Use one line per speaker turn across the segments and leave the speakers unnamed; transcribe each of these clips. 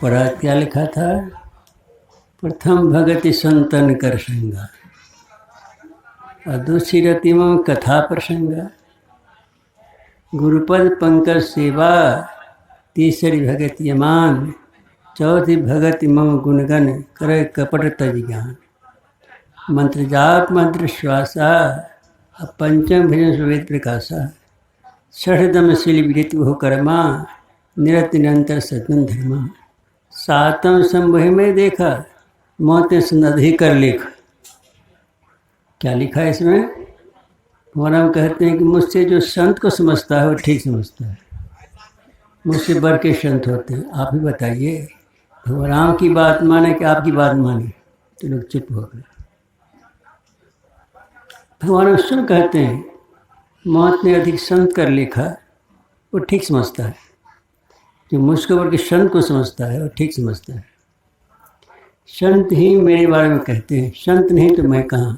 पढ़ा क्या लिखा था, प्रथम भगति संतन कर संगा, और दूसरी रति मम कथा प्रसंगा, गुरुपद पंकज सेवा, तीसरी भगति यमान, चौथी भगति मम गुणगन करे कपट तज ज्ञान, मंत्र जाप मंत्र श्वासा, पंचम भजन सुवेद प्रकाशा, षठदम शील विदित हो कर्मा, निरत निरंतर सज्जन धर्मा, सातम संभव में देखा, मौतें सुनधि कर लेख। क्या लिखा है इसमें? भगवान कहते हैं कि मुझसे जो संत को समझता है वो ठीक समझता है, मुझसे बढ़ के संत होते हैं। आप ही बताइए, भगवान की बात माने कि आपकी बात माने? तो लोग चुप हो गए। भगवान स्वयं कहते हैं मौत ने अधिक संत कर लिखा, वो ठीक समझता है। जो मुझको बढ़ के संत को समझता है वो ठीक समझता है। संत ही मेरे बारे में कहते हैं, संत नहीं तो मैं कहाँ।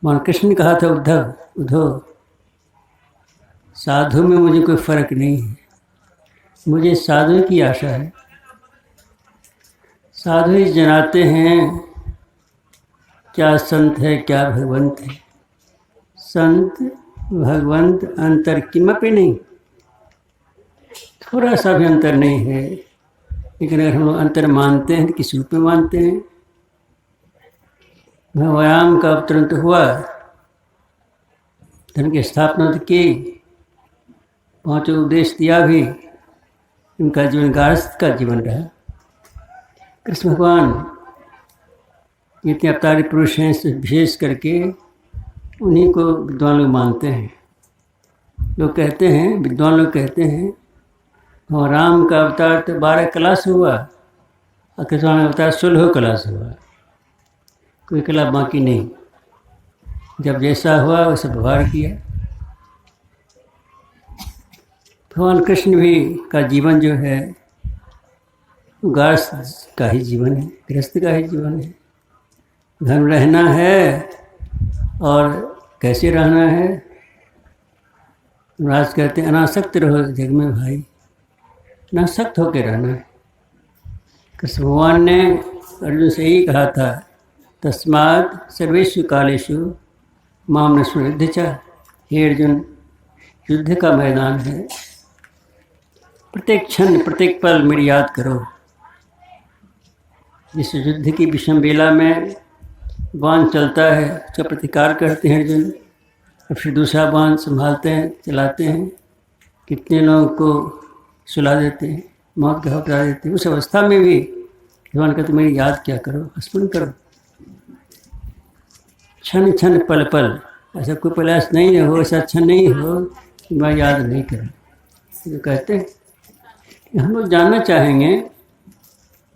भगवान कृष्ण ने कहा था उद्धव साधु में मुझे कोई फर्क नहीं है, मुझे साधु की आशा है। साधु ही जनाते हैं क्या संत है क्या भगवंत है। संत भगवंत अंतर किमपि नहीं, थोड़ा सा भी अंतर नहीं है। लेकिन अगर हम लोग अंतर मानते हैं तो किस रूप में मानते हैं? भगवान का अवतरण तो हुआ, धर्म की स्थापना तो की, पांचों उपदेश दिया भी, उनका जीवन गारस्थ का जीवन रहा। कृष्ण भगवान जितने अवतारी पुरुष हैं विशेष करके उन्हीं को विद्वान लोग मानते हैं। लोग कहते हैं, विद्वान लोग कहते हैं, और राम का अवतार तो 12 कला से हुआ और कृष्ण का अवतार 16 कला से हुआ, कोई कला बाकी नहीं। जब जैसा हुआ वैसा व्यवहार किया। भगवान कृष्ण भी का जीवन जो है गृहस्थ का ही जीवन है, गृहस्थ का ही जीवन है। घर में रहना है और कैसे रहना है? राज कहते हैं अनासक्त रहो जग में भाई, अनासक्त होकर रहना है। कृष्ण भगवान ने अर्जुन से ही कहा था, तस्मात् सर्वेषु कालेषु माम नस्म युद्ध च। हे अर्जुन, युद्ध का मैदान है, प्रत्येक क्षण प्रत्येक पल मेरी याद करो। जिस युद्ध की विषम बेला में बाण चलता है उसका प्रतिकार करते हैं अर्जुन, और फिर दूसरा बाण संभालते हैं, चलाते हैं, कितने लोगों को सुला देते हैं, मौत का घबरा देते हैं। उस अवस्था में भी भगवान कहते मेरी याद क्या करो, स्मरण करो। क्षण क्षण पल पल, ऐसा कोई प्रयास नहीं हो, ऐसा क्षण नहीं हो कि मैं याद नहीं करूँ। तो कहते हैं कि हम लोग जानना चाहेंगे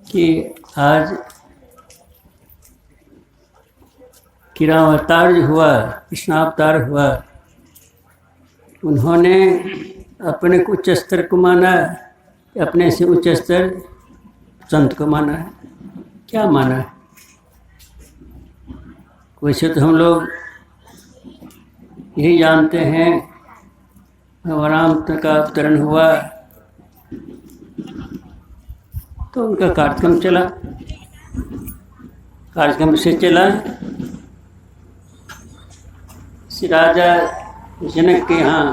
कि आज कि राम अवतार जो हुआ, कृष्णावतार हुआ, उन्होंने अपने को उच्च स्तर को माना, अपने से उच्च स्तर संत को माना है? क्या माना है? वैसे तो हम लोग यही जानते हैं राम का अवतरण हुआ तो उनका कार्यक्रम चला, कार्यक्रम से चला। श्री राजा जनक के यहाँ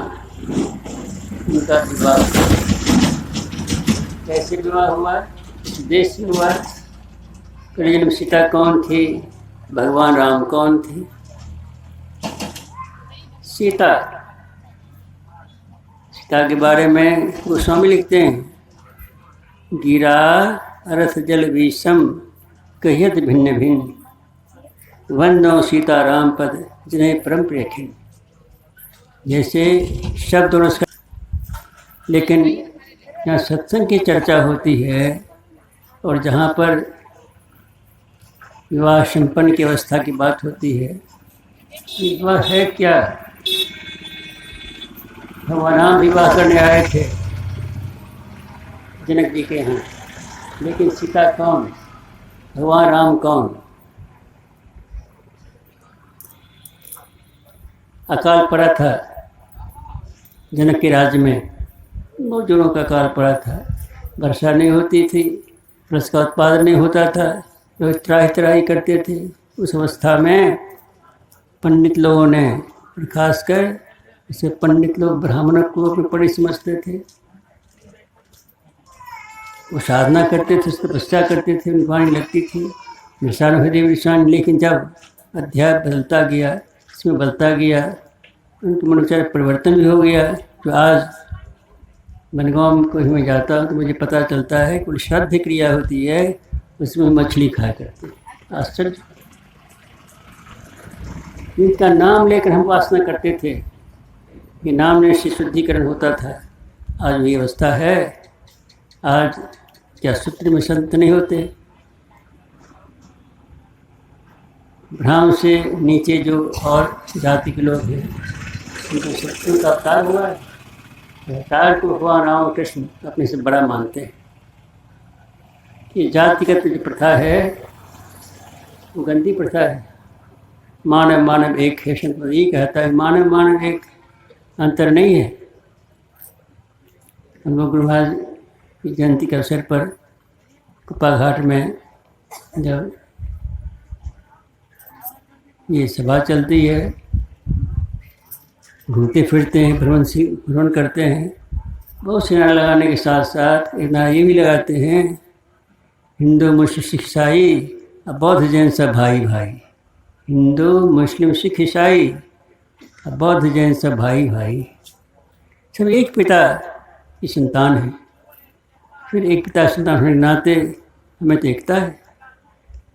उनका विवाह, कैसे विवाह हुआ, इस देश में हुआ। जन्म सीता कौन थी, भगवान राम कौन थे? सीता के बारे में गोस्वामी लिखते हैं, गिरा अरथ जल विषम कहियत भिन्न भिन्न, वंदो सीता राम पद जिन्हें परम प्रियखिन। जैसे शब्द और उसका, लेकिन यहाँ सत्संग की चर्चा होती है और जहाँ पर विवाह संपन्न की अवस्था की बात होती है, विवाह है क्या? भगवान राम विवाह करने आए थे जनक जी के यहाँ, लेकिन सीता कौन, भगवान राम कौन? अकाल पड़ा था जनक के राज्य में, बहुत जोरों का अकाल पड़ा था। वर्षा नहीं होती थी, रस का उत्पादन नहीं होता था, लोग त्राही त्राही करते थे। उस अवस्था में पंडित लोगों ने, खासकर इसे पंडित लोग ब्राह्मणों को अपने बड़े समझते थे। वो साधना करते थे, उसकी तपस्या करते थे, उनकी वाणी लगती थी निशान हृदय निशान। लेकिन जब अध्याय बदलता गया, इसमें बदलता गया, उनके मनोचार परिवर्तन भी हो गया। तो आज बनगांव में कोई मैं जाता हूँ तो मुझे पता चलता है कोई श्राद्ध क्रिया होती है, उसमें मछली खाया करते हैं। आश्चर्य! इनका नाम लेकर हम वासना करते थे कि नाम लेने से शुद्धिकरण होता था। आज वही अवस्था है। आज क्या सूत्र में संत नहीं होते? ब्राह्मण से नीचे जो और जाति के लोग हैं, उनको सत्य का अवतार हुआ है। अवतार को भगवान राम कृष्ण अपने से बड़ा मानते हैं। ये जातिगत जो प्रथा है वो गंदी प्रथा है। मानव मानव एक है, संत यही कहता है, मानव मानव एक, अंतर नहीं है। हम लोग गुरु महाराज की जयंती के अवसर पर कुप्पा घाट में जब ये सभा चलती है, घूमते फिरते हैं, भ्रमण करते हैं। बहुत से नारे लगाने के साथ साथ एक नारा ये भी लगाते हैं, हिंदू मुस्लिम सिख ईसाई और बौद्ध जैन सब भाई भाई। हिंदू मुस्लिम सिख ईसाई और बौद्ध जैन सब भाई भाई। सब एक पिता की संतान है। फिर एक पिता की संतान होने के नाते हमें तो एकता है,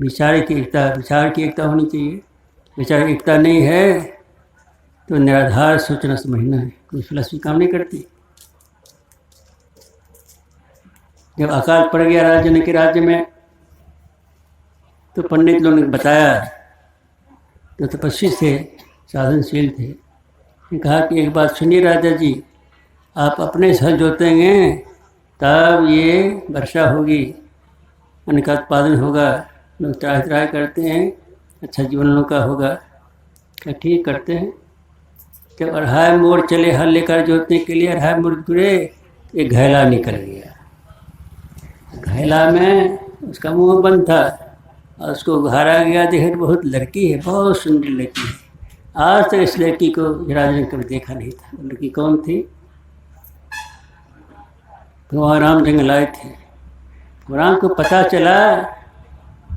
विचार की एकता होनी चाहिए। विचार की एकता नहीं है तो निराधार सोचना समझना है, कोई फिलॉसफी काम नहीं करती। जब अकाल पड़ गया राज्य के राज्य में, तो पंडित लोगों ने बताया, जो तपस्वी थे, साधनशील थे, ने कहा कि एक बात सुनिए राजा जी, आप अपने से हल जोतेंगे तब ये वर्षा होगी, अन्न का उत्पादन होगा, लोग त्राह त्राह करते हैं, अच्छा जीवन लोगों का होगा। क्या ठीक करते हैं। जब अढ़ाई मोड़ चले हल लेकर जोतने के लिए, अढ़ाई मोड़ जुड़े, एक घैला निकल गया। घैला में उसका मुंह बंद था और उसको उघाड़ा गया, देखे बहुत लड़की है, बहुत सुंदर लड़की है। आज तक इस लड़की को राजा ने कभी देखा नहीं था। लड़की कौन थी? भगवान राम जंगल आए थे। राम को पता चला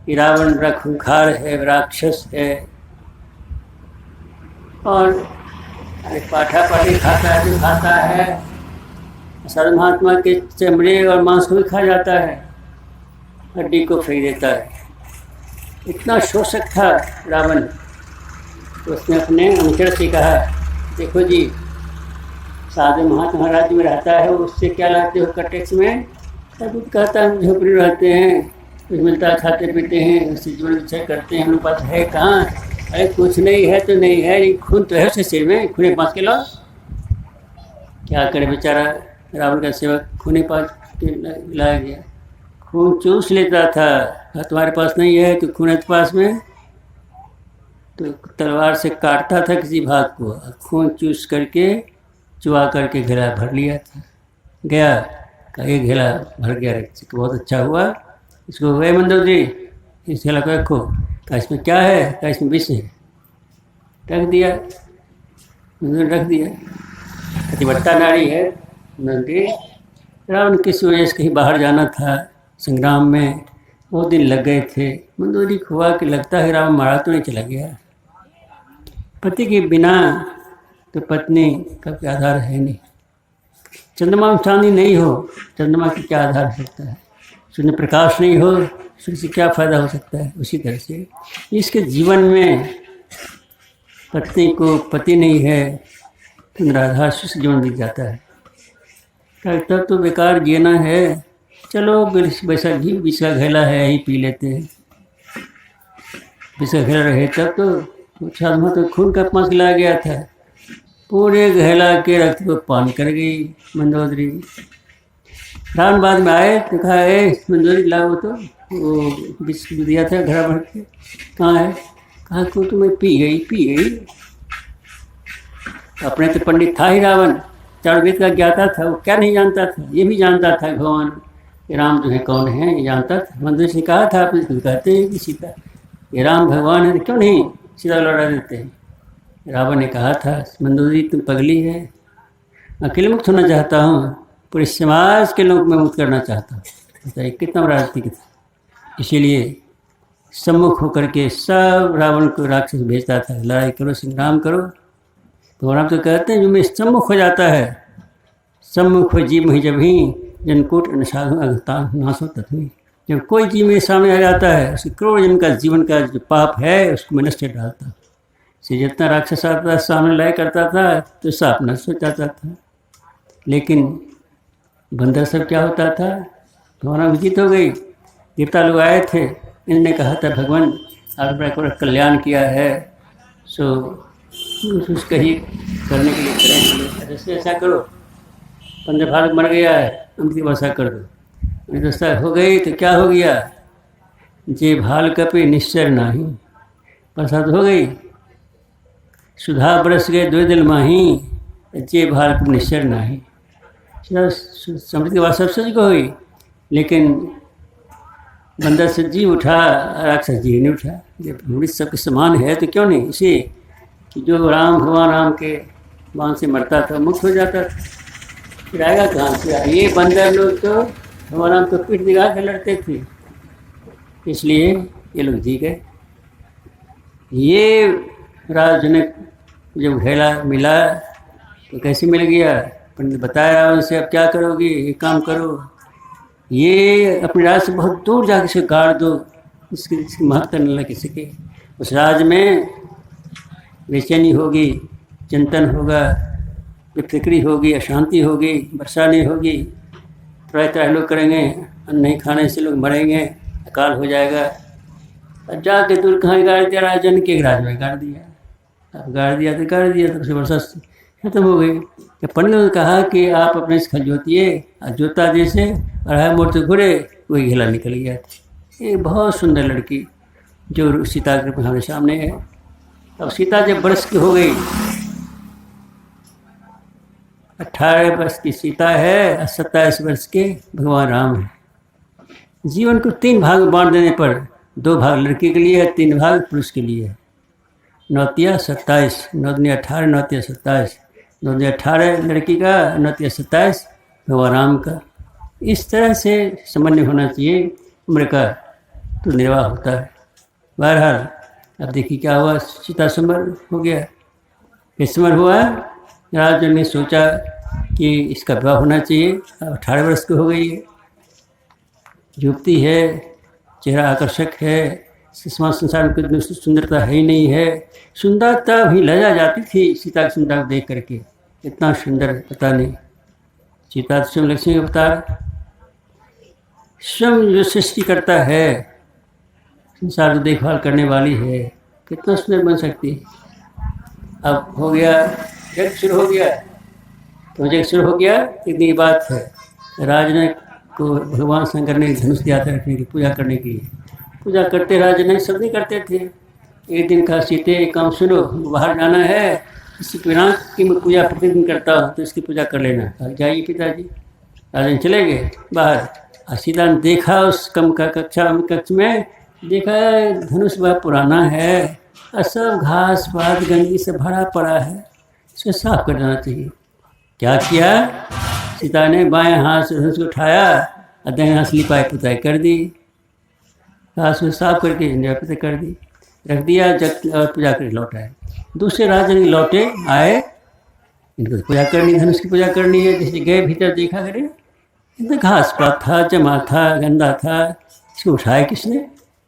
कि रावण बड़ा खूंखार है, राक्षस है, और पाठा पाठी खाता है, जो खाता है साधु महात्मा के चमड़े और मांस को भी खा जाता है, हड्डी को फेंक देता है। इतना शोषक था रावण। तो उसने अपने अनुचर से कहा, देखो जी, साधु महात्मा राज्य में रहता है, उससे क्या लाते हो टैक्स में? तब कहता है झोपड़ी रहते हैं, कुछ मिलता है, खाते पीते हैं, उससे जुड़ विचार करते हैं। हम लोग पास है कहाँ? अरे कुछ नहीं है तो नहीं है, खून तो है उसके सिर में, खूने पास के लो। क्या करे बेचारा रावण का सेवक, खूने पास के लाया गया, खून चूस लेता था। तुम्हारे पास नहीं है तो खून है पास में, तो तलवार से काटता था किसी भाग को, खून चूस करके चुआ करके घेला भर लिया था। गया का एक घेला भर गया, बहुत अच्छा हुआ। इसको गए मंदोदरी, इस घेला को रखो। का इसमें क्या है? का इसमें विष है। रख दिया, रख दिया। पतिव्रता नारी है नंदी। रावण किस वजह से कहीं बाहर जाना था संग्राम में, बहुत दिन लग गए थे। मंदोदरी को हुआ कि लगता है रावण मारा तो नहीं चला गया। पति के बिना तो पत्नी का क्या आधार है नहीं। चंद्रमा में चांदी नहीं हो, चंद्रमा की क्या आधार हो सकता है? सूर्य प्रकाश नहीं हो, सूर्य से क्या फायदा हो सकता है? उसी तरह से इसके जीवन में पत्नी को पति नहीं है तो निराधार से जीवन बीत जाता है। तब तो बेकार जीना है, चलो वैसा घी विष का घेला है ही पी लेते हैं। विष का घेला रहे तब तो साधु तो खून का पास ला गया था, पूरे घेला के रक्त को पान कर गई मंदोदरी। रावण बाद में आए तो कहा, मंदोदरी लाओ, तो वो विष दिया था घड़ा भर के, कहाँ है? कहा को तो मैं पी गई। अपने तो पंडित था ही रावण, चार वेद का ज्ञाता था, वो क्या नहीं जानता था? ये भी जानता था भगवान कि राम जो है कौन है ये जानता था। मंदिर से कहा था, आप कहते हैं कि सीता ये राम भगवान है तो क्यों नहीं सीता लौटा देते हैं। रावण ने कहा था मंदोदरी तुम पगली है, अकेले मुक्त होना चाहता हूँ, पूरे समाज के लोग मैं मुक्त करना चाहता हूँ। बताइए कितना बड़ा राजनीतिक था। इसीलिए सम्मुख होकर के सब रावण को राक्षस भेजता था, लड़ाई करो संग्राम करो। तो राम तो कहते हैं जो मैं सम्मुख हो जाता है, सम्मुख हो जीव ही जब ही जनकूट नाश हो तभी। जब कोई जीव मेरे सामने आ जाता है उसके करोड़ जन्म का जीवन का जो पाप है उसको मैं नष्ट कर डालता हूँ। से जितना राक्षस आता था सामने लड़ाई करता था तो साफ नष्ट हो जाता था। लेकिन बंदर सब क्या होता था, भगवान विजित हो गई, देवता लोग आए थे, इनने कहा था भगवान आपने कल्याण किया है सो उसका ही करने के लिए करें, जैसे ऐसा करो, पंद्रह मर गया है उनकी वर्षा कर दो। दशा हो गई तो क्या हो गया, जे भाल कपे निश्चर नाही, बरसात हो गई, सुधा बरस गए दो दिल माही, जे भाल कपे निश्चर नाही। समझ के बाद सब सच को हुई, लेकिन बंदर से जी उठा, राक्षस जी नहीं उठा। जब मृत सबके समान है तो क्यों नहीं, इसे कि जो राम भगवान राम के बाण से मरता था मुक्त हो जाता था, फिर आएगा कहाँ से। ये बंदर लोग तो भगवान राम को पीठ दिखा के लड़ते थे, इसलिए ये लोग जी गए। ये राज जनक जब घेला मिला तो कैसे मिल गया, पंडित बताया उनसे अब क्या करोगे, ये काम करो, ये अपने राज से बहुत दूर जाकर इसे गाड़ दो, इसकी महत्ता न लग सके। उस राज में बेचैनी होगी, चिंतन होगा, बेफिक्री होगी, अशांति होगी, वर्षा नहीं होगी, तरह तरह लोग करेंगे, अन्न नहीं खाने से लोग मरेंगे, अकाल हो जाएगा। अब जाके दूर कहाँ गाड़ दिया, राजन के राज में गाड़ दिया। अब गाड़ दिया तो गाड़ दिया, तब से वर्षा खत्म हो गई। तो पंडित ने कहा कि आप अपने से खल जोतिए, जोता जैसे अढ़ाई मोड़ से घुरे वही घेला निकल गया। ये बहुत सुंदर लड़की जो सीता के हमारे सामने है। अब सीता जब वर्ष की हो गई, 18 वर्ष की सीता है, 27 वर्ष के भगवान राम है। जीवन को 3 भाग में बांट देने पर 2 भाग लड़की के लिए है, 3 भाग पुरुष के लिए है। 9 27, 9 18, 9 27, 9 18 लड़की का, 9 27 भगवान राम का। इस तरह से समन्वय होना चाहिए उम्र का, तो निर्वाह होता है। बहरहाल अब देखिए क्या हुआ, सीता समर हो गया। फिर समर हुआ, राजा ने सोचा कि इसका विवाह होना चाहिए। अब 18 वर्ष की हो गई है, युवती है, चेहरा आकर्षक है, समाज संसार में कोई सुंदरता है ही नहीं है। सुंदरता भी लजा जाती थी सीता की सुंदरता को देख करके, इतना सुंदर पता नहीं। सीता स्वयं लक्ष्मी का अवतार, स्वयं जो सृष्टि करता है, संसार की देखभाल करने वाली है, कितना सुंदर बन सकती है। अब हो गया, यज्ञ शुरू हो गया, तो यज्ञ शुरू हो गया। एक दिन की बात है, राजनक को भगवान शंकर ने धनुष दिया था रखने की, पूजा करने के लिए। पूजा करते राजनक सब नहीं करते थे। एक दिन कहा सीते एक काम सुनो, बाहर जाना है, इसी पिता की मैं पूजा प्रतिदिन करता हूँ तो इसकी पूजा कर लेना। जाइए पिताजी। राजन चले गए बाहर। सीता ने देखा उस कक्ष में, देखा धनुष बहुत पुराना है और सब घास पात गंदगी से भरा पड़ा है, इसको साफ कर देना चाहिए। क्या किया, सीता ने बाएं हाथ से धनुष को उठाया और दाएं हाथ से लिपाई पुताई कर दी, घास को साफ करके लिपाई पुताई कर दी, रख दिया, जग और पूजा कर लौट आए। दूसरे राजन लौटे आए, इनको पूजा करनी, धनुष की पूजा करनी है। जैसे गए भीतर देखा करे इतना घास पात था, जमा था, गंदा था, इसको उठाया किसने,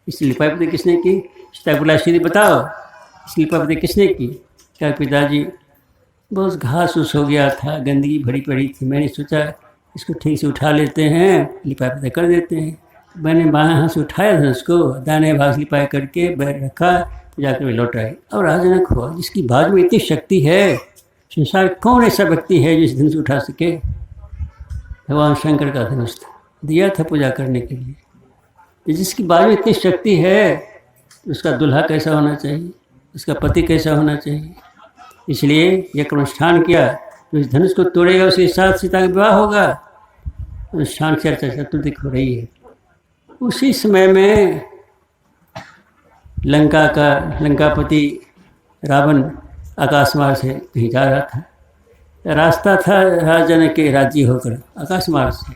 इस लिपाई पुताई किसने की। सीता बुला सीधी बताओ इस लिपाई पुताई किसने की। क्या पिताजी बहुत घास उस हो गया था, गंदगी भरी पड़ी थी, मैंने सोचा इसको ठीक से उठा लेते हैं, लिपाई पुताई कर देते हैं। मैंने बाएं हाथ से उठाया था उसको, दाहिने भाग से लिपाई करके बैठ रखा, पूजा कर लौट आए। और राजनक हुआ जिसकी भाग में इतनी शक्ति है, संसार कौन ऐसा व्यक्ति है जिस धनुष उठा सके। भगवान शंकर का धनुष था, दिया था पूजा करने के लिए। जिसकी भाग में इतनी शक्ति है उसका दुल्हा कैसा होना चाहिए, उसका पति कैसा होना चाहिए। इसलिए यह अनुष्ठान किया, तो इस धनुष को तोड़ेगा उसके साथ सीता का विवाह होगा। शांत चर्चा चतुर्दिक हो रही है। उसी समय में लंकापति रावण आकाशमार्ग से कहीं जा रहा था। रास्ता था राजन के राज्य होकर आकाशमार्ग से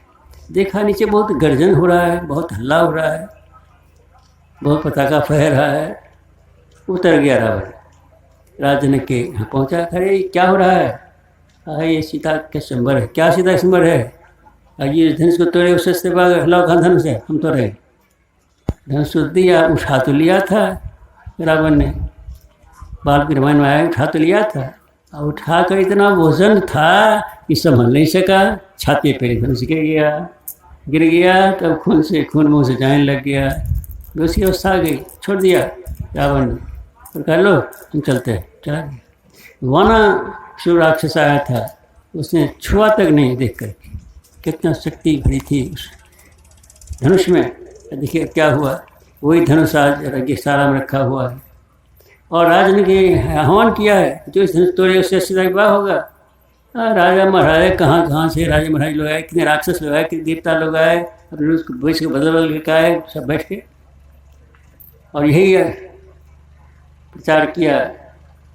देखा नीचे बहुत गर्जन हो रहा है, बहुत हल्ला हो रहा है, बहुत पताका फहर रहा है। उतर गया रावण, राजन के यहाँ पहुँचा। अरे क्या हो रहा है? ये सीता के संबर है। क्या सीता संबर है? ये धनुष को तोड़े, उससे हलाओ कहाँ धनुष है, हम तो रहे। धनुष दिया, उठा तो लिया था रावण ने, बाल की रामायण में आया, उठा तो लिया था। और उठा कर इतना वजन था कि संभल नहीं सका, छाती पे धनुष गिर गया। तब खून मुँह से जाने लग गया, बेहोशी अवस्था आ गई। छोड़ दिया रावण ने और कह लो हम चलते हैं। चला गया। वहाँ शिव राक्षस आया था, उसने छुआ तक नहीं देख कर, कितना शक्ति भरी थी उस धनुष में। देखिए क्या हुआ, वही धनुष आज रज्ञशाला में रखा हुआ है और राज ने आह्वान किया है, जो इस धनुष तोड़े उससे सीधा विवाह होगा। राजा महाराज कहाँ से राजा महाराज लोग आए, कितने राक्षस लोग आए, कितने देवता लोग आए, अपने वेश को बदल के आए, सब बैठ के और यही प्रचार किया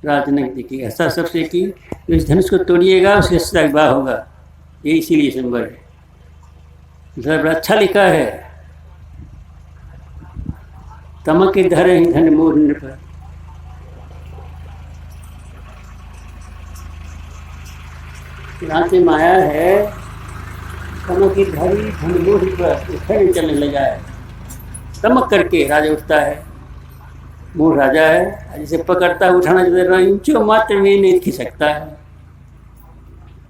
राज ने। देखिए ऐसा सबसे कि इस धनुष को तोड़िएगा उससे सीधा विवाह होगा, ये इसीलिए संभव है। बड़ा अच्छा लिखा है, तमक धरे धन मोर नृप, यहाँ से माया है। तमक धरी धन मोर नृप, चलने लगा है। तमक करके राजा उठता है, मूढ़ राजा है, जिसे पकड़ता है उठाना जो मात्र में नहीं खिसकता है,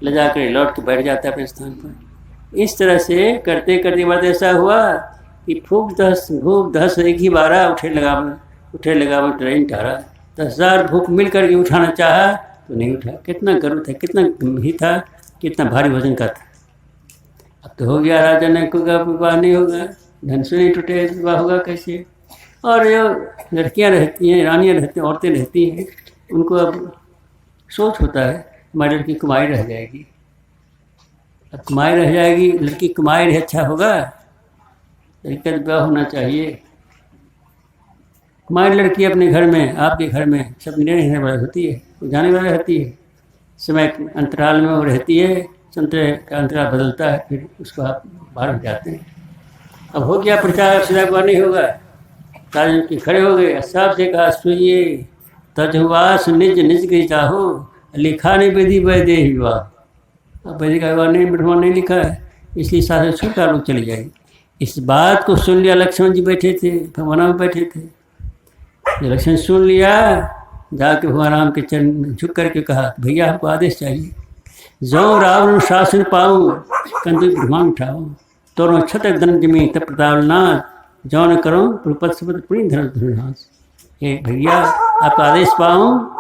ले जाकर लौट के बैठ जाता है अपने स्थान पर। इस तरह से करते करते बाद ऐसा हुआ कि भूख दस एक ही बारा उठे लगा ट्रेन टारा। 10,000 भूख मिल करके उठाना चाहा तो नहीं उठा। कितना गर्व था, कितना गंभीर था, कितना भारी वजन का था। अब तो हो गया, राजा ने को विवाह नहीं होगा, धन से नहीं टूटे, विवाह होगा कैसे? और जो लड़कियां रहती हैं, रानियां रहती हैं, औरतें रहती हैं, उनको अब सोच होता है हमारी लड़की कुमारी रह जाएगी। अब कुमारी रह जाएगी, लड़की कुमारी रहे अच्छा होगा, लड़की का विवाह होना चाहिए। कुमारी लड़की अपने घर में, आपके घर में सब रहने वाली होती है, जाने वाली रहती है। समय अंतराल में वो रहती है, संतरे का अंतराल बदलता है, फिर उसको आप बाहर हो जाते हैं। अब हो गया प्रचार, सीधा विवाह नहीं होगा। राजन के खड़े हो गए, साहब से कहा सुनिए, तजवास निज निज के चाहो, लिखा नहीं विधि वैदे विवाह। अब वैदिक विवाह नहीं लिखा है, इसलिए साथ छूटा लोग चली जाएगी। इस बात को सुन लिया, लक्ष्मण जी बैठे थे, भगवान में बैठे थे। जब लक्ष्मण सुन लिया, जाके भगवान राम के चरण में झुक करके कहा, भैया हमको आदेश चाहिए। जो रावण शासन पाऊँ, कंदु ब्रह्मांड उठाऊँ, तोरों छत्र धन जमी तब प्रतापनाथ, जौन करो पुरपत सुपत पुणी धन धनुष। ये भैया आपका आदेश पाऊँ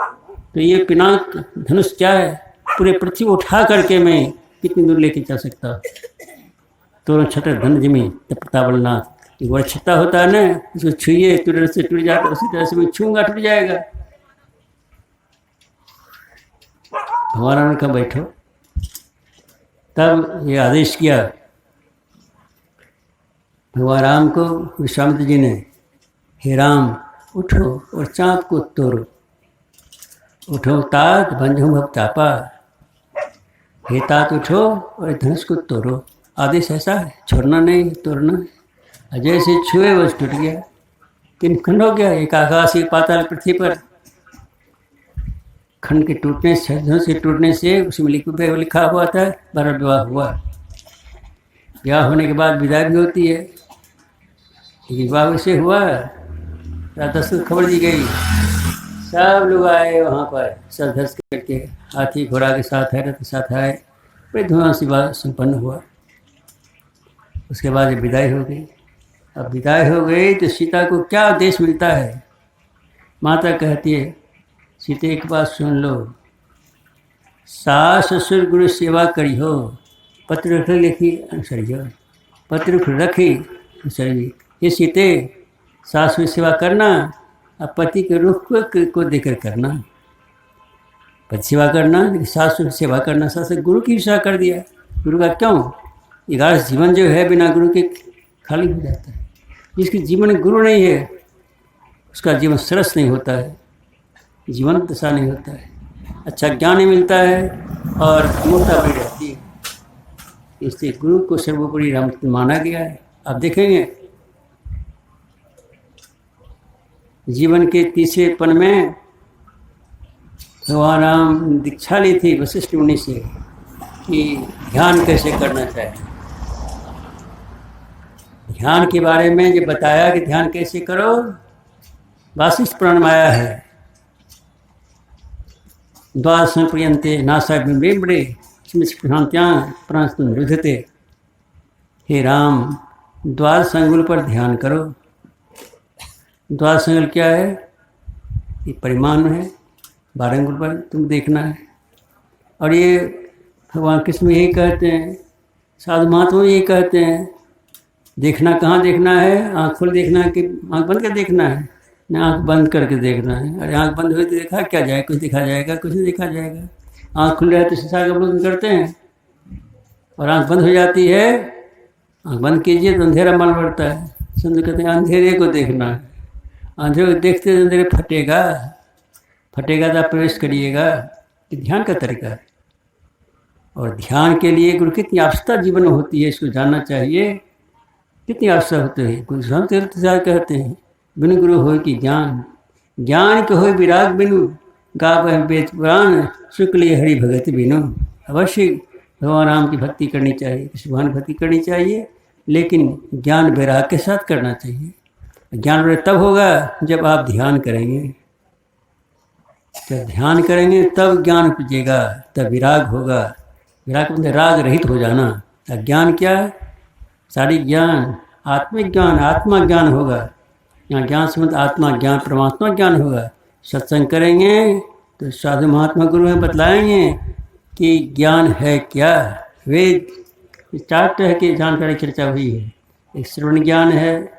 तो ये पिनाक धनुष क्या है, पूरे पृथ्वी उठा करके मैं कितनी दूर लेके जा सकता हूँ। तोरों छत्र धन जमी तब प्रतापनाथ, ये बड़ा छत्ता होता है ना, उसको छुइए तुरंत से टूट जाता, उसी तरह से मैं छूँगा टूट जाएगा। भगवान का बैठो, तब ये आदेश किया भगवान राम को विश्वामित्र जी ने, हे राम उठो और चाँप को तोड़ो, उठो तात भंजो भव तापा, हे तात उठो और धनुष को तोड़ो। आदेश ऐसा है, छोड़ना नहीं, तोड़ना। जैसे छुए बस टूट गया, 3 खंड हो गया, एक आकाश एक पाताल पृथ्वी पर। खंड के टूटने से, धनुष के टूटने से उसमें लिखा हुआ था 12 विवाह हुआ। विवाह होने के बाद विदाई भी होती है। विवाह से हुआ, रात खबर दी गई, सब लोग आए वहाँ पर, सब धस करके हाथी घोड़ा के साथ है, रथ के साथ आए, बड़े धुआं से विवाह संपन्न हुआ। उसके बाद विदाई हो गई। अब विदाई हो गई तो सीता को क्या आदेश मिलता है? माता कहती है, सीता एक बात सुन लो, सास ससुर गुरु सेवा करी हो, पत्र लिखी अनुसरियो, पत्र रखी अनुसरियो। ये सीते सास की सेवा करना, अब पति के रुख को देकर करना। पति सेवा करना, सास की सेवा करना, सास गुरु की सेवा कर दिया। गुरु का क्यों? 11 जीवन जो है बिना गुरु के खाली हो जाता है। जिसके जीवन में गुरु नहीं है उसका जीवन सरस नहीं होता है, जीवन दशा नहीं होता है, अच्छा ज्ञान नहीं मिलता है और मूर्ता बनी रहती है। इसलिए गुरु को सर्वोपरि राम माना गया है। आप देखेंगे जीवन के तीसरे पन में भगवान राम दीक्षा ली थी वशिष्ठ मुनि से कि ध्यान कैसे करना चाहिए। ध्यान के बारे में जब बताया कि ध्यान कैसे करो, वासिष्ठ पुराण में आया है, द्वादश पर्यन्ते नासा बिंबे प्रांतयां रुधते। हे राम, द्वादश अंगुल पर ध्यान करो। द्वादश अंगुल क्या है? ये परिमाण है, 12 अंगुल पर तुम देखना है। और ये भगवान कृष्ण यही कहते हैं, साधु महात्मा यही कहते हैं, देखना कहाँ देखना है? आँख खोल देखना है कि आँख बंद कर देखना है? ना, आँख बंद करके देखना है। अरे आँख बंद हुई तो देखा क्या जाए? कुछ देखा जाएगा? कुछ नहीं देखा जाएगा। आँख खुल रहा है तो शीशा का अवलोकन करते हैं, और आँख बंद हो जाती है, आँख बंद कीजिए तो अंधेरा मालूम पड़ता है। संत कहते हैं अंधेरे को देखना है। अंधेरे को देखते अंधेरे फटेगा, फटेगा तो आप प्रवेश करिएगा। ये ध्यान का तरीका है। और ध्यान के लिए गुरु कितनी आवश्यकता जीवन में होती है, इसको जानना चाहिए। कितनी आवश्यकता होती है। कुछ संत कहते हैं बिनु गुरु हो कि ज्ञान, ज्ञान के हो विराग बिनु, गावह वेद पुराण, शुक्ल हरि भगत बिनु। अवश्य भगवान राम की भक्ति करनी चाहिए, कृष्ण भगवान भक्ति करनी चाहिए, लेकिन ज्ञान वैराग के साथ करना चाहिए। ज्ञान वैराग तब होगा जब आप ध्यान करेंगे। जब ध्यान करेंगे तब ज्ञान उपजेगा, तब विराग होगा। विराग मतलब राग रहित हो जाना। ज्ञान क्या? सारी ज्ञान, आत्मिक ज्ञान, आत्मा ज्ञान होगा। यहाँ ज्ञान से मतलब आत्मा ज्ञान, परमात्मा ज्ञान होगा। सत्संग करेंगे तो साधु महात्मा गुरु में बतलाएंगे कि ज्ञान है क्या। वेद 4 तरह की जानकारी चर्चा हुई है। एक श्रवण ज्ञान है,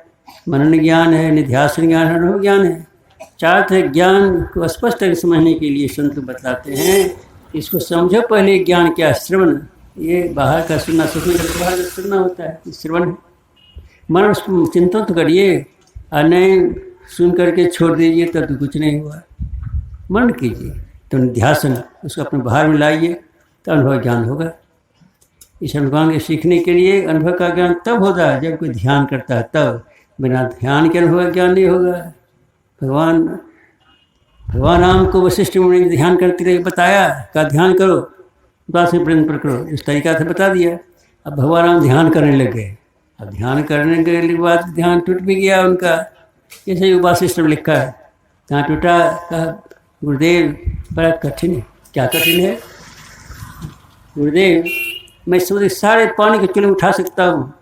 मनन ज्ञान है, निध्यासन ज्ञान है, अनुभव ज्ञान है। 4 तरह ज्ञान को स्पष्ट तरह समझने के लिए संत बतलाते हैं। इसको समझो पहले ज्ञान क्या? श्रवण, ये बाहर का सुनना, सुनने का बाहर का सुनना होता है, श्रवण। मन चिंतन तो करिए, और नहीं सुन करके छोड़ दीजिए तब तो कुछ नहीं हुआ। मन कीजिए तो निध्यासन, उसको अपने बाहर में लाइए तो अनुभव ज्ञान होगा। इस अनुभव के सीखने के लिए अनुभव का ज्ञान तब होता है जब कोई ध्यान करता है, तब। बिना ध्यान के अनुभव ज्ञान नहीं होगा। भगवान राम को वशिष्ठ मुनि ने ध्यान करते रहे बताया, का ध्यान करो, द्वादश पर्यंत पर करो, इस तरीका से बता दिया। अब भगवान राम ध्यान करने लगे। अब ध्यान करने के बाद ध्यान टूट भी गया उनका। जैसे ही वासिष्ठ में लिखा है, ध्यान टूटा, कहा गुरुदेव बड़ा कठिन है। क्या कठिन है? गुरुदेव, मैं समुद्र सारे पानी के चुल्हे उठा सकता हूँ,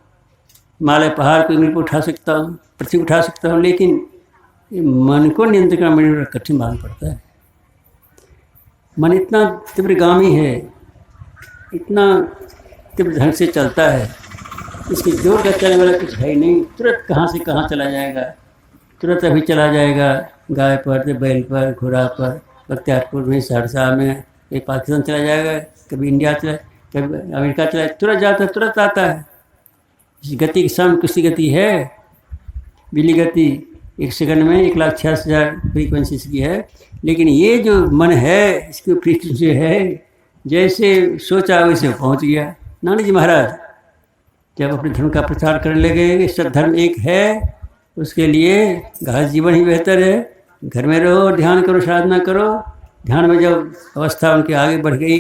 हिमालय पहाड़ को इंगली पर उठा सकता हूँ, पृथ्वी उठा सकता हूँ, लेकिन ये मन को नियंत्रण करना मेरे कठिन मालूम पड़ता है। मन इतना तीव्रगामी है, इतना तीव्र ढंग से चलता है, इसकी जोर का चलने वाला कुछ है ही नहीं। तुरंत कहाँ से कहाँ चला जाएगा, तुरंत अभी चला जाएगा गाय पर, बैल पर, घोड़ा पर, बख्तियारपुर में, सहरसा में, ये पाकिस्तान चला जाएगा, कभी इंडिया चला, कभी अमेरिका चला, तुरंत जाता है, तुरंत आता है। इस गति के सामने किसी गति है? बिजली गति 1 सेकंड में 1,86,000 फ्रीक्वेंसी की है। लेकिन ये जो मन है, इसकी फ्रीक्वेंसी है, जैसे सोचा वैसे पहुँच गया। नानक जी महाराज जब अपने धर्म का प्रचार करने लगे, सब धर्म एक है, उसके लिए गृहस्थ जीवन ही बेहतर है। घर में रहो, ध्यान करो, साधना करो। ध्यान में जब अवस्था उनके आगे बढ़ गई,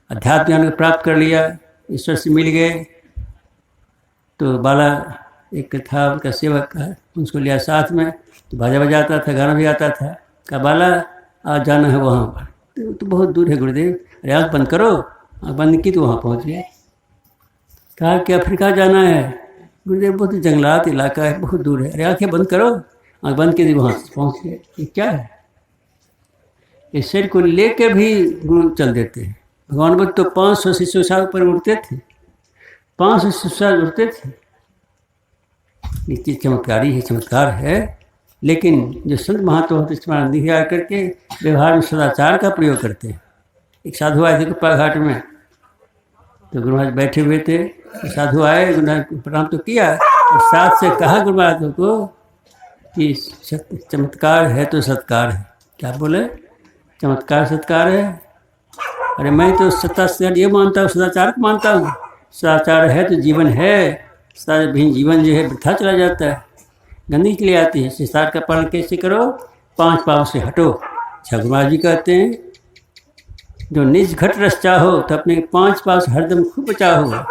अध्यात्म ज्ञान को प्राप्त कर लिया, ईश्वर से मिल गए, तो बाला एक था उनका सेवक, उसको लिया साथ में, तो बाजा बजाता था, गाना भी आता था। कहा बाला आज जाना है वहाँ पर, तो बहुत दूर है गुरुदेव। अरे आँख बंद करो। आँख बंद की तो वहाँ पहुँच गए। कहा कि अफ्रीका जाना है गुरुदेव, बहुत जंगलात इलाका है, बहुत दूर है। अरे आँखें बंद करो। आँख बंद की वहाँ पहुँच गए। ये क्या है? इस शरीर को लेकर भी गुरु चल देते हैं। भगवान बुद्ध तो 500 शिष्यों साल पर उड़ते थे, 500 शिष्यों उड़ते थे। ये चीज़ चमत्कारी है, चमत्कार है। लेकिन जो संत महात्मा होते हैं दिखा करके व्यवहार में सदाचार का प्रयोग करते हैं। एक साधु आए थे कुप्पा घाट में, तो गुरु महाराज बैठे हुए थे, साधु आए, गुरु महाराज को प्रणाम तो किया और साथ से कहा गुरु महाराज को कि चमत्कार है तो सत्कार है। क्या बोले? चमत्कार सत्कार है। अरे मैं तो सत्ताचार ये मानता हूँ, सदाचार को मानता हूँ। सदाचार है तो जीवन है, सदाचार भी जीवन जो है वृथा चला जाता है, गंदगी चली आती है। शिष्टाचार का पालन कैसे करो? 5 पाँव से हटो। गुरु महाराज जी कहते हैं जो निज घट रस चाहो तो अपने 5 पाँव से हरदम खूब बचाओ।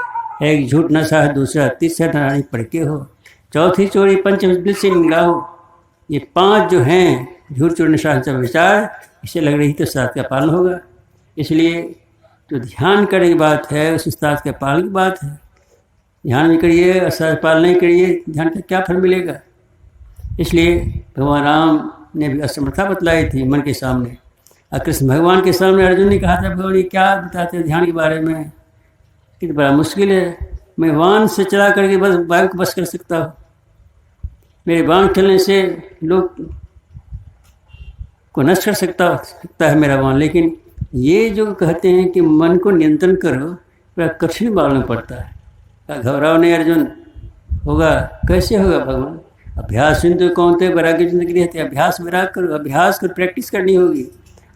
एक झूठ नशा है, दूसरा तीसरा नारायणी पड़के हो, चौथी चोरी, पंचम दिल से निगलाओ। ये 5 जो हैं, झूठ चोरी नशा सब विचार, इसे लग रही तो साथ का पालन होगा। इसलिए जो ध्यान करने की बात है उस साथ के पालन की बात है। ध्यान भी करिए और साथ पालन नहीं करिए, ध्यान का क्या फल मिलेगा? इसलिए भगवान राम ने भी असमर्था बतलाई थी मन के सामने। और कृष्ण भगवान के सामने अर्जुन ने कहा था भगवान ये क्या बताते हैं ध्यान के बारे में, कि बड़ा मुश्किल है। मैं बाण से चला करके बस वायु को बस कर सकता हूँ, मेरे बाण चलने से लोग को नष्ट कर सकता है मेरा बाण। लेकिन ये जो कहते हैं कि मन को नियंत्रण करो, बड़ा कठिन मालूम पड़ता है। घबराओ नहीं अर्जुन, होगा। कैसे होगा भगवान? अभ्यास सिंधु कौन थे वैराग्य जिंदगी रहते। अभ्यास वैराग करो, अभ्यास कर प्रैक्टिस करनी होगी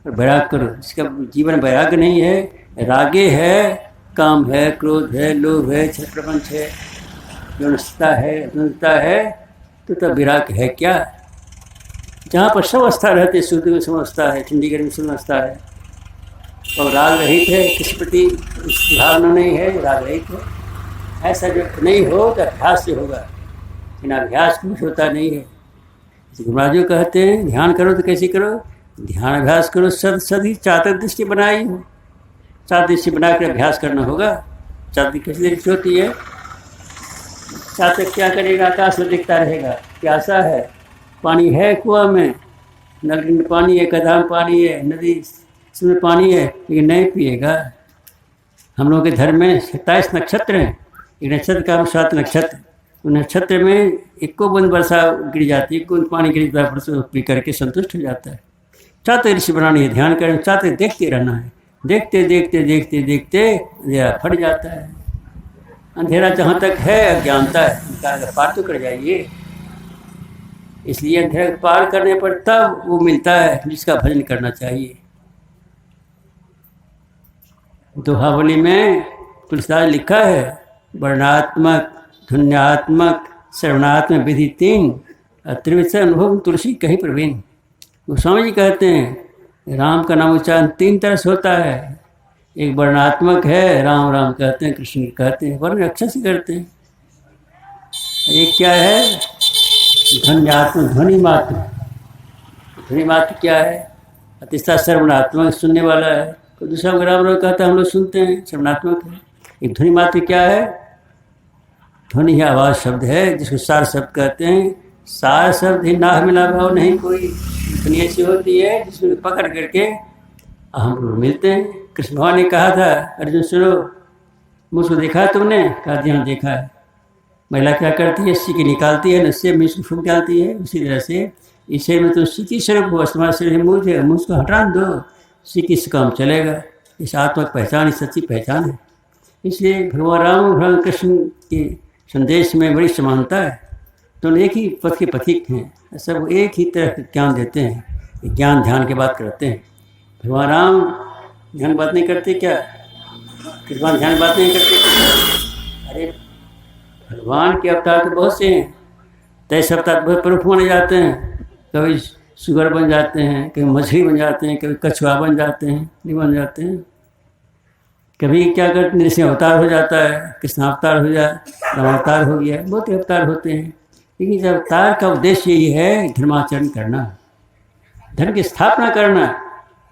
और वैराग करो। इसका जीवन वैराग्य नहीं है, रागे है, काम है, क्रोध है, लोभ है, छत्रपंच है, यौनता है, द्वंद्वता है, तो तब विराग है क्या? जहाँ पर समवस्था रहते, शुद्ध में समवस्था है, चंडीगढ़ में समवस्था है, और राग रहित है, किसी प्रति भावना नहीं है, राग रहित है। ऐसा जो नहीं हो तो अभ्यास से होगा, लेकिन अभ्यास कुछ होता नहीं है। गुरु महाराज जी कहते हैं ध्यान करो तो कैसे करो? ध्यान अभ्यास करो, सदी चातक दृष्टि बनाई हो, चातक दृष्टि बनाकर अभ्यास करना होगा। चातक कैसी दृष्टि होती है? चातक क्या करेगा? आकाश में दिखता रहेगा, प्यासा है, पानी है कुआं में, नल में पानी है, गड्ढा में पानी है, नदी में पानी है, लेकिन नहीं पिएगा। हम लोगों के धर्म में 27 नक्षत्र हैं, एक नक्षत्र का 7 नक्षत्र, उन नक्षत्र में एको बूंद वर्षा गिर जाती है, एको बूंद पानी गिर जाता है, पी करके संतुष्ट हो जाता है। चातक दृष्टि बनानी है, ध्यान करना, चातक देखते रहना है। देखते देखते देखते देखते अंधेरा फट जाता है। अंधेरा जहाँ तक है अज्ञानता है, अगर पार तो कर जाइए। इसलिए अंधेरा पार करने पर तब वो मिलता है जिसका भजन करना चाहिए। दोहावली में तुलसीदास लिखा है वर्णात्मक, ध्वन्यात्मक, श्रवणात्मक विधि 3, त्रिविध अनुभव तुलसी कहीं प्रवीण। गोस्वामी जी कहते हैं राम का नाम उच्चारण 3 तरह से होता है। एक वर्णात्मक है, राम राम कहते हैं, कृष्ण कहते हैं, वर्ण अक्षर से करते हैं। एक क्या है? ध्वन्यात्मक, ध्वनि मात्र। ध्वनि मात्र क्या है? तीसरा श्रवणात्मक, सुनने वाला है। तो दूसरा राम राम कहता है, हम लोग सुनते हैं, श्रवणात्मक है। एक ध्वनि मात्र क्या है? ध्वनि ही आवाज़ शब्द है, जिसको सार शब्द कहते हैं। सार शब्द ही ना मिला भाव नहीं कोई। ध्वनि ऐसी होती है जिसमें पकड़ करके हम लोग मिलते हैं। कृष्ण भगवान ने कहा था अर्जुन सुनो, मुझको देखा है तुमने? कहा ध्यान देखा है। महिला क्या करती है? सिक्की निकालती है, नशे में इसको फूंक डालती है। उसी तरह से इस शरीर में तुम सिक्की स्वरूप हो, तुम्हारे शरीर में मुझ है, मुझको हटा दो, सिक्की से काम चलेगा। इस आत्मा की पहचान, इस सच्ची पहचान है। इसलिए भगवान राम और भगवान कृष्ण के संदेश में बड़ी समानता है। दोनों एक ही पथ के पथिक हैं, सब एक ही तरह का ज्ञान देते हैं। ज्ञान ध्यान की बात करते हैं। भगवान राम ध्यान बात नहीं करते क्या? भगवान ध्यान बात नहीं करते? अरे भगवान के अवतार तो बहुत से हैं, 23 अवतार बहुत प्रमुख माने जाते हैं। कभी सुगर बन जाते हैं, कभी मछली बन जाते हैं, कभी कछुआ बन जाते हैं, नहीं बन जाते हैं। कभी क्या करते हैं, नृसिंह अवतार हो जाता है, कृष्ण अवतार हो जाए, राम अवतार हो गया, बहुत अवतार होते हैं। लेकिन इस अवतार का उद्देश्य यही है धर्माचरण करना, धर्म की स्थापना करना।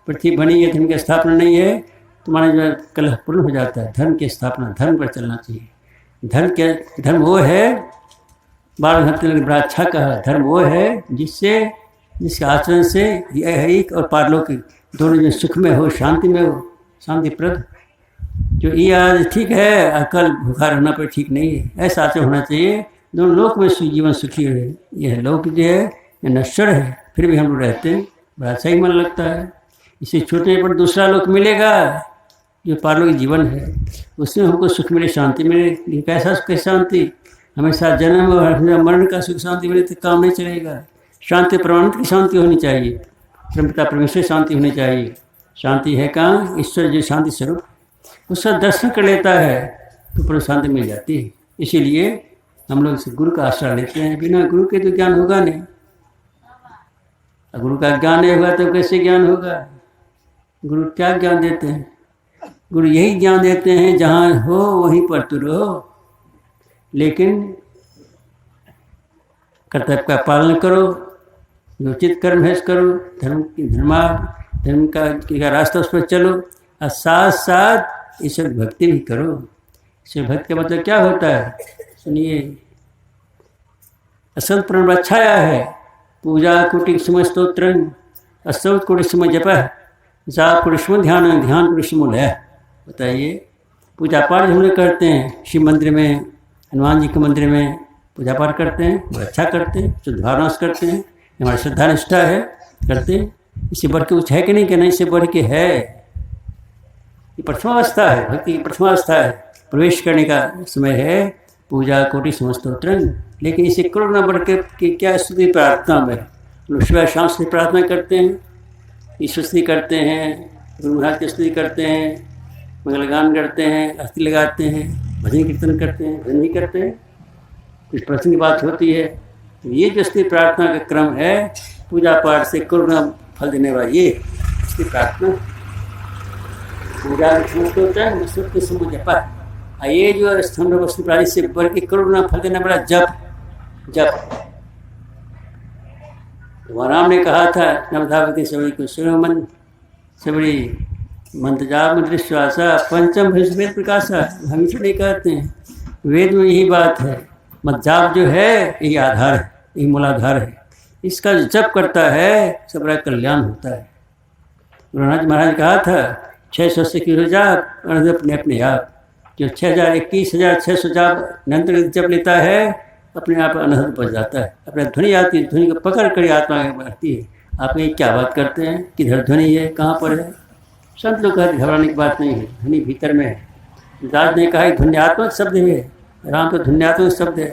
पृथ्वी बनी है, धर्म की स्थापना नहीं है, तुम्हारा जो कलह पूर्ण हो जाता है। धर्म की स्थापना, धर्म पर चलना चाहिए। धर्म वो है, बाल भक्त ने बड़ा अच्छा कहा, धर्म वो है जिसके आचरण से एक और पारलौकिक दोनों में सुख में हो, शांति में हो, शांतिप्रद। जो ये आज ठीक है, अकल भूखा रहना पर ठीक नहीं है, ऐसा आचरण होना चाहिए। दोनों लोक में जीवन सुखी रहे। यह लोक जो है ये नश्वर है, फिर भी हम लोग रहते हैं, बड़ा अच्छा ही मन लगता है। इसे छोटे पर दूसरा लोक मिलेगा जो पारलौकिक जीवन है उसमें हमको सुख मिले, शांति मिले। लेकिन कैसा सुख शांति? हमेशा जन्म और मरण का सुख शांति मिले तो काम नहीं चलेगा। शांति परमानंद की शांति होनी चाहिए, परमपिता परमेश्वर शांति होनी चाहिए। शांति है कहाँ? ईश्वर जो शांति स्वरूप, उसका दर्शन कर लेता है तो परम शांति मिल जाती है। इसीलिए हम लोग गुरु का आश्रय लेते हैं। बिना गुरु के तो ज्ञान होगा नहीं। गुरु का ज्ञान नहीं होगा तो कैसे ज्ञान होगा? गुरु क्या ज्ञान देते हैं? गुरु यही ज्ञान देते हैं जहाँ हो वहीं पर तू रहो, लेकिन कर्तव्य का पालन करो, जो उचित कर्म है करो, धर्म का रास्ता उस पर चलो, और साथ साथ ईश्वर भक्ति भी करो। ईश्वर भक्ति का मतलब क्या होता है? सुनिए, असत प्रण छाया है, पूजा कोटि समय स्तोत्र, असत कोटि समय जप, जाप कोटि समय ध्यान, ध्यान कोटि समय लय। बताइए, पूजा पाठ हम लोग करते हैं शिव मंदिर में, हनुमान जी के मंदिर में पूजा पाठ करते हैं, बहुत अच्छा करते हैं, शुद्ध भावना से करते हैं, हमारी श्रद्धा निष्ठा है, करते हैं। इससे बढ़ के कुछ है कि नहीं? कि नहीं, इससे बढ़ के है। ये प्रथमावस्था है, भक्ति की प्रथमावस्था है, प्रवेश करने का समय है। पूजा कोटि समस्तोत्र, लेकिन इसे करो न बढ़ के कि क्या स्तुति प्रार्थना में लोग सुबह शाम से प्रार्थना करते हैं, ईश्वर स्तुति करते हैं, गुरु महाराज की स्तुति करते हैं, मंगलगान करते हैं, अस्थि लगाते हैं, भजन कीर्तन करते हैं, भजन भी करते हैं। कुछ प्रश्न की बात होती है तो ये जो स्तुति प्रार्थना का क्रम है, पूजा पाठ से करुणा फल देने वाला ये स्तुति प्रार्थना, पूजा के समय जपा, ये जो स्तंभ वस्तु प्राणी से बढ़ के करुणा फल देने वाला जप। राम ने कहा था नवधावती सबरी को, सुरमन सबरी मंत्र जाप मंत्र श्वासा पंचम वेद प्रकाशा। हम इसलिए कहते हैं वेद में यही बात है, मत जाप जो है यही आधार है, यही मूलाधार है। इसका जप करता है सब बड़ा कल्याण होता है। गुरु नानक महाराज कहा था 600 से की हो जाप अपने अपने आप, जो 21,600 जाप निरंतर जप लेता है अपने आप अनहद पहुँच जाता है। अपने ध्वनि आती है, ध्वनि को पकड़ कर आत्मा बढ़ती है। आप ये क्या बात करते हैं? किधर ध्वनि है, कहाँ पर है? संत लोग कहते घबराने की बात नहीं है, ध्वनि भीतर में है। दास ने कहा ध्वन्यात्मक शब्द है, राम तो ध्वन्यात्मक शब्द है,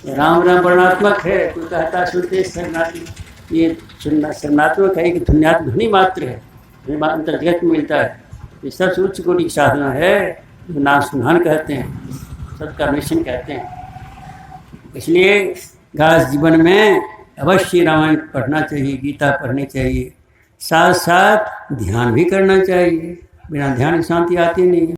राम वर्णात्मक है। तो कहता सुनते शरणात्मक, ये सुनना शरणात्मक है कि ध्वनि मात्र है, ध्वनि अंतर जगत में मिलता है। ये सबसे उच्च कोटि की साधना है, नाम सुनान कहते हैं, सत्कर्मेशन कहते हैं। इसलिए गास जीवन में अवश्य रामायण पढ़ना चाहिए, गीता पढ़नी चाहिए, साथ साथ ध्यान भी करना चाहिए। बिना ध्यान की शांति आती नहीं है।